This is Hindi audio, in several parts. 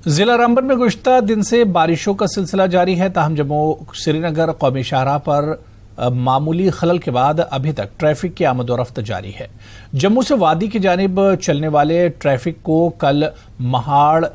जिला रामबन में गुज़िश्ता दिन से बारिशों का सिलसिला जारी है। ताहम जम्मू श्रीनगर कौमी शाहराह पर मामूली खलल के बाद अभी तक ट्रैफिक की आमदोरफ्त जारी है। जम्मू से वादी की जानिब चलने वाले ट्रैफिक को कल महाड़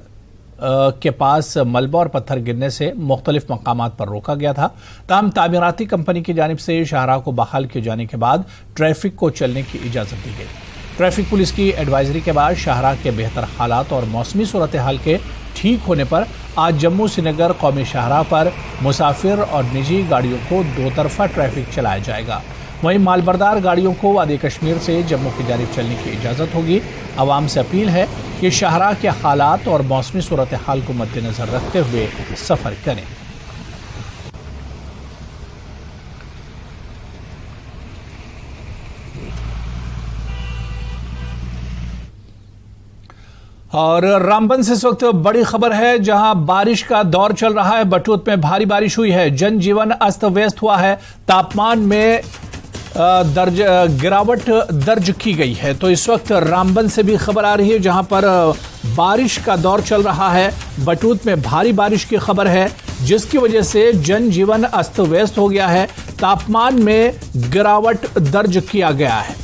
के पास मलबा और पत्थर गिरने से मुख्तलिफ मकामात पर रोका गया था। ताहम तामीराती कंपनी की जानिब से शाहराह को बहाल किए जाने के बाद ट्रैफिक को चलने की इजाज़त दी गई। ट्रैफिक पुलिस की एडवाइजरी के बाद शाहराह के बेहतर हालात और मौसमी सूरत हाल के ठीक होने पर आज जम्मू श्रीनगर कौमी शाहराह पर मुसाफिर और निजी गाड़ियों को दो तरफा ट्रैफिक चलाया जाएगा। वहीं मालबरदार गाड़ियों को वादी कश्मीर से जम्मू की जानिब चलने की इजाज़त होगी। आवाम से अपील है कि शाहराह के हालात और मौसमी सूरत हाल को मद्देनजर रखते हुए सफ़र करें। और रामबन से इस वक्त बड़ी खबर है, जहां बारिश का दौर चल रहा है। बटूत में भारी बारिश हुई है, जनजीवन अस्त व्यस्त हुआ है, तापमान में गिरावट दर्ज की गई है। तो इस वक्त रामबन से भी खबर आ रही है, जहां पर बारिश का दौर चल रहा है। बटूत में भारी बारिश की खबर है, जिसकी वजह से जनजीवन अस्त व्यस्त हो गया है, तापमान में गिरावट दर्ज किया गया है।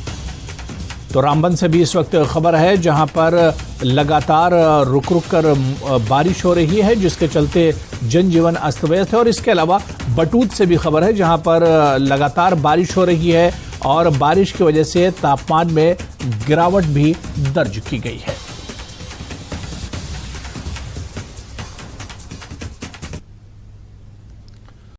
तो रामबन से भी इस वक्त खबर है, जहां पर लगातार रुक रुक कर बारिश हो रही है, जिसके चलते जनजीवन अस्त व्यस्त है। और इसके अलावा बटूत से भी खबर है, जहां पर लगातार बारिश हो रही है और बारिश की वजह से तापमान में गिरावट भी दर्ज की गई है।